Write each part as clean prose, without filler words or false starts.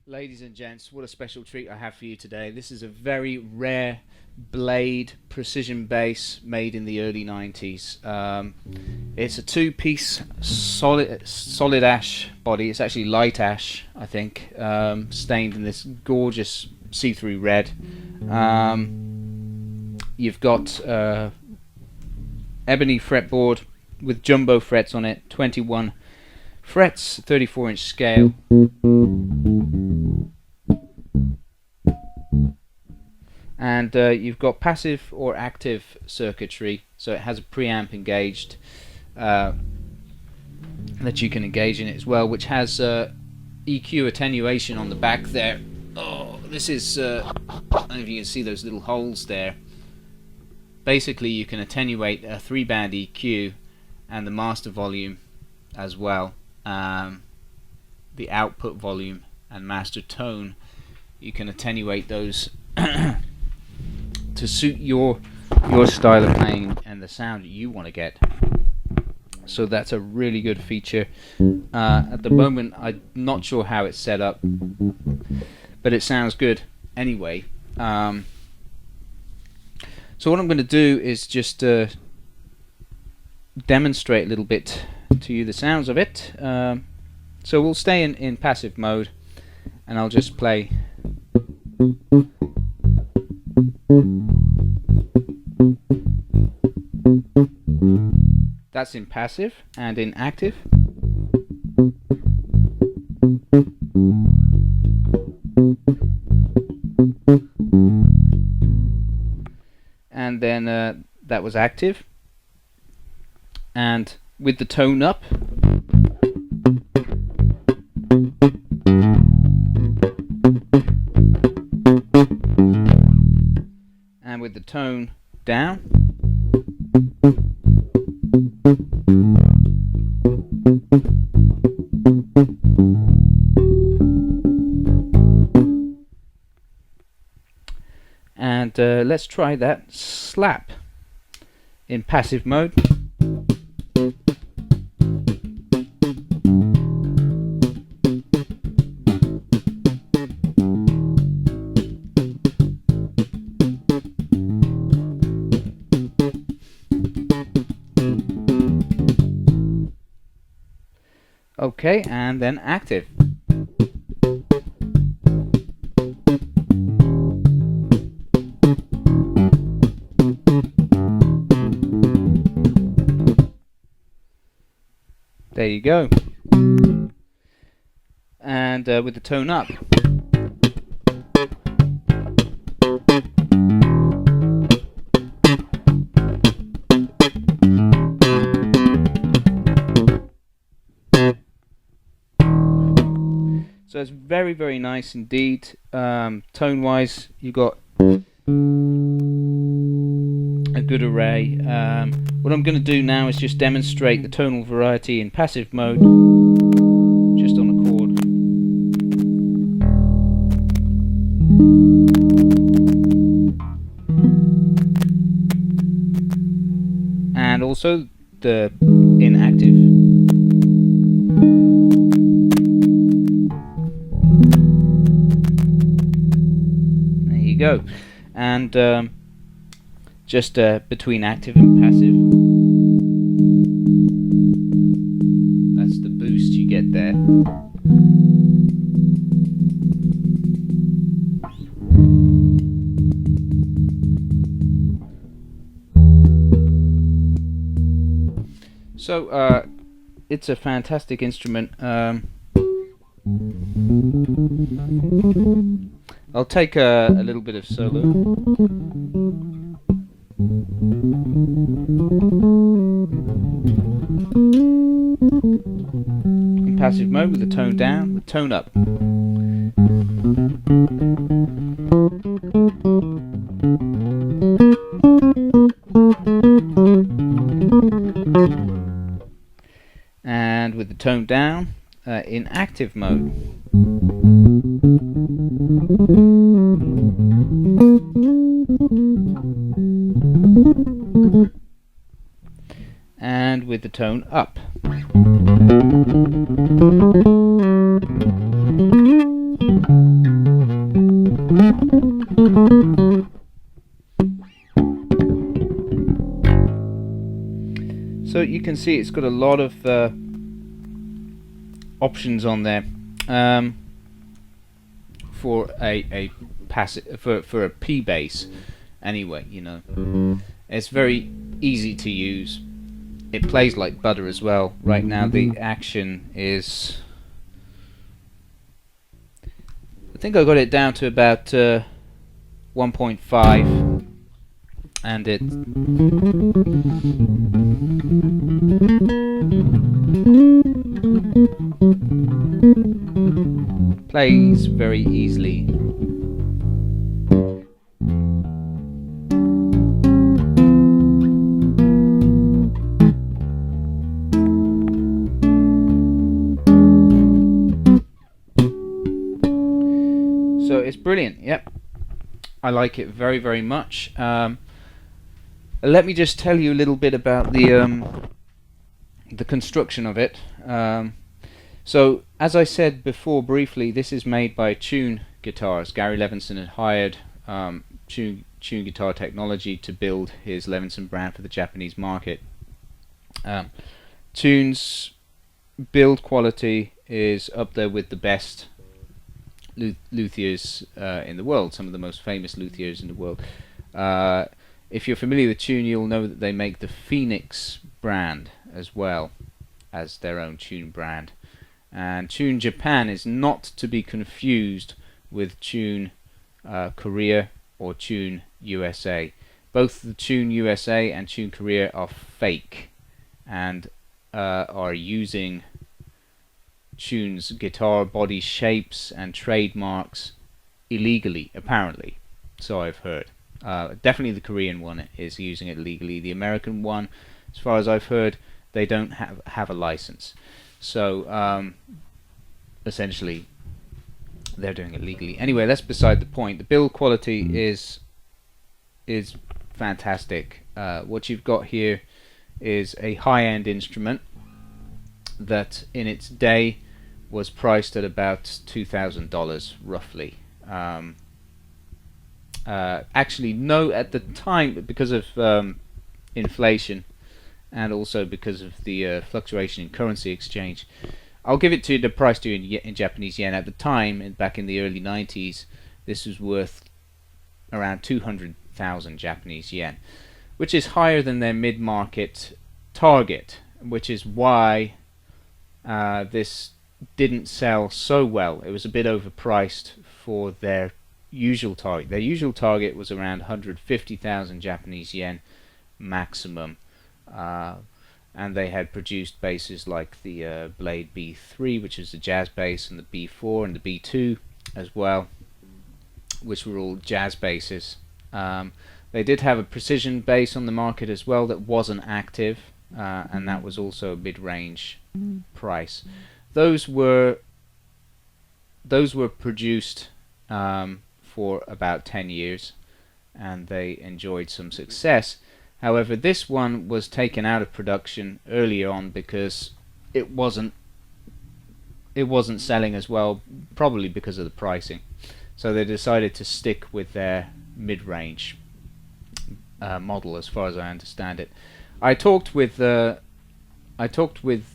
Ladies and gents, what a special treat I have for you today. This is a very rare blade precision bass made in the early 90s. It's a two-piece solid ash body. It's actually light ash, I think, stained in this gorgeous see-through red. You've got ebony fretboard with jumbo frets on it, 21 frets, 34-inch scale. And you've got passive or active circuitry, so it has a preamp engaged that you can engage in it as well, which has EQ attenuation on the back there. Oh, this is I don't know if you can see those little holes there. Basically, you can attenuate a 3-band EQ and the master volume as well. The output volume and master tone, you can attenuate those to suit your style of playing and the sound that you want to get. So that's a really good feature. At the moment, I'm not sure how it's set up, but it sounds good anyway. So what I'm going to do is just demonstrate a little bit to you the sounds of it. So we'll stay in passive mode, and I'll just play. That's in passive, and in active. And then that was active, and with the tone up. And with the tone down. And let's try that slap in passive mode. Okay, and then active. There you go. And with the tone up. So it's very, very nice indeed. Tone wise, you got a good array. What I'm going to do now is just demonstrate the tonal variety in passive mode, just on a chord. And also the inactive. There you go. And just between active and passive. That's the boost you get there. So it's a fantastic instrument. I'll take a little bit of solo. In passive mode with the tone down, with tone up. And with the tone down in active mode. And with the tone up. So you can see it's got a lot of options on there for a passive for a P bass. Anyway, you know, it's very easy to use. It plays like butter as well. Right now the action is, I think I got it down to about 1.5, and it plays very easily. So it's brilliant. Yep, I like it very, very much. Let me just tell you a little bit about the construction of it. So as I said before briefly, this is made by Tune Guitars. Gary Levinson had hired Tune Guitar Technology to build his Levinson brand for the Japanese market. Tune's build quality is up there with the best luthiers in the world, some of the most famous luthiers in the world. If you're familiar with Tune, you'll know that they make the Phoenix brand as well as their own Tune brand. And Tune Japan is not to be confused with Tune Korea or Tune USA. Both the Tune USA and Tune Korea are fake and are using Tune's guitar body shapes and trademarks illegally, apparently. So I've heard. Definitely the Korean one is using it legally. The American one, as far as I've heard, they don't have a license. So essentially they're doing it legally. Anyway, that's beside the point. The build quality is fantastic. What you've got here is a high-end instrument that in its day was priced at about $2,000 roughly. Actually no, at the time, because of inflation and also because of the fluctuation in currency exchange, I'll give it to the price to you in Japanese yen. At the time, back in the early 90s, this was worth around 200,000 Japanese yen, which is higher than their mid-market target, which is why this didn't sell so well. It was a bit overpriced for their usual target. Their usual target was around 150,000 Japanese yen maximum, and they had produced basses like the Blade B3, which is the jazz bass, and the B4 and the B2 as well, which were all jazz basses. They did have a precision bass on the market as well that wasn't active, and that was also a mid-range price. Those were produced for about 10 years, and they enjoyed some success. However, this one was taken out of production early on because it wasn't selling as well, probably because of the pricing. So they decided to stick with their mid-range model, as far as I understand it. I talked with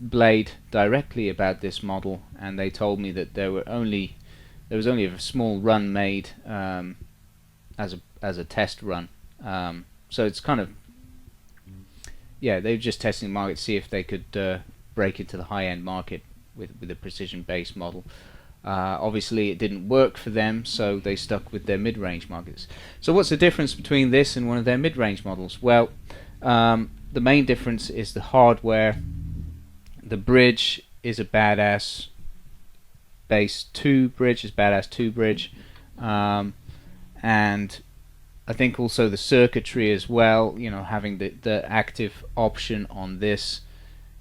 Blade directly about this model, and they told me that there was only a small run made as a test run. So it's kind of, yeah, they were just testing the market to see if they could break into the high-end market with a precision bass model. Obviously it didn't work for them, so they stuck with their mid-range markets. So what's the difference between this and one of their mid-range models? Well, the main difference is the hardware. The bridge is a badass bass 2 bridge, and I think also the circuitry as well, you know, having the active option on this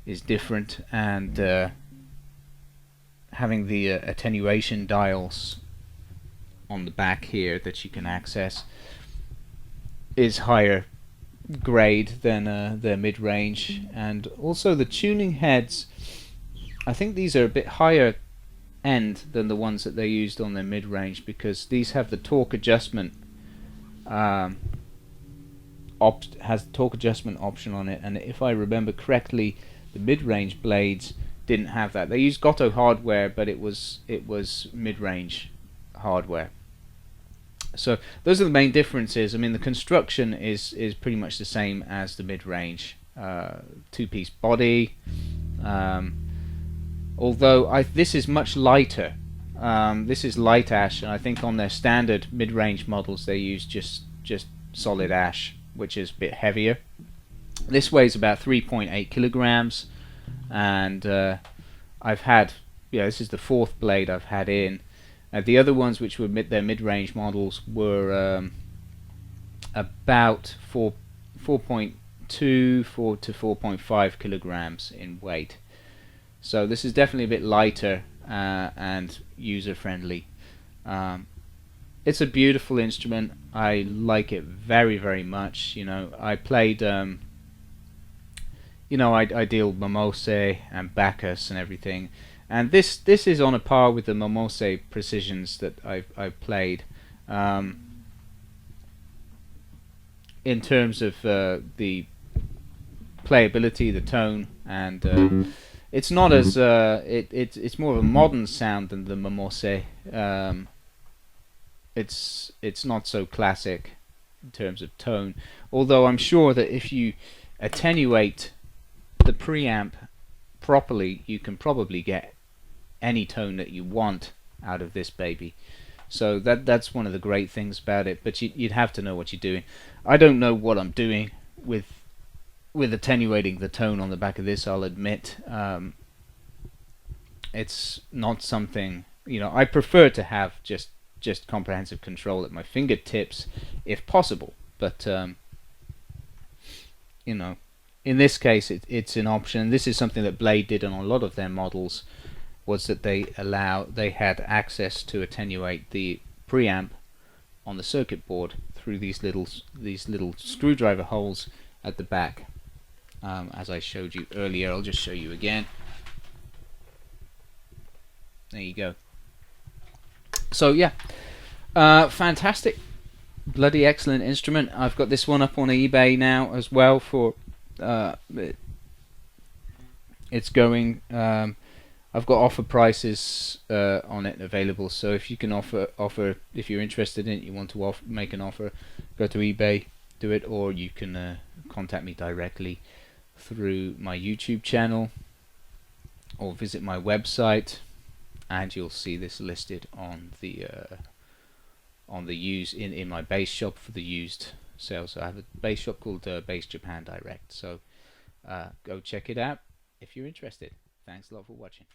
is different, and having the attenuation dials on the back here that you can access is higher grade than their mid-range. And also the tuning heads, I think these are a bit higher end than the ones that they used on their mid-range, because these have the torque adjustment um, has torque adjustment option on it, and if I remember correctly, the mid-range blades didn't have that. They used Goto hardware, but it was mid-range hardware. So those are the main differences. I mean, the construction is pretty much the same as the mid-range. Two-piece body, although this is much lighter. This is light ash, and I think on their standard mid-range models they use just solid ash, which is a bit heavier. This weighs about 3.8 kilograms, and I've had, this is the fourth blade I've had in. The other ones, which were their mid-range models, were about 4.2 to 4.5 kilograms in weight. So this is definitely a bit lighter and user-friendly. It's a beautiful instrument. I like it very much. I played, I deal Momose and Bacchus and everything, and this is on a par with the Momose Precisions that I've played. In terms of the playability, the tone, and it's not as it's more of a modern sound than the Momose. It's not so classic in terms of tone, although I'm sure that if you attenuate the preamp properly, you can probably get any tone that you want out of this baby. So that's one of the great things about it, but you'd have to know what you're doing. I don't know what I'm doing with attenuating the tone on the back of this, I'll admit. It's not something, I prefer to have just comprehensive control at my fingertips if possible, but in this case it's an option. This is something that Blade did on a lot of their models, was that they had access to attenuate the preamp on the circuit board through these little screwdriver holes at the back, as I showed you earlier. I'll just show you again. There you go. So yeah, fantastic, bloody excellent instrument. I've got this one up on eBay now as well for it's going. I've got offer prices on it available, so if you can offer if you're interested in it, you want to make an offer, go to eBay, do it, or you can contact me directly through my YouTube channel or visit my website, and you'll see this listed on the used in my base shop for the used sales. So I have a base shop called Base Japan Direct, so go check it out if you're interested. Thanks a lot for watching.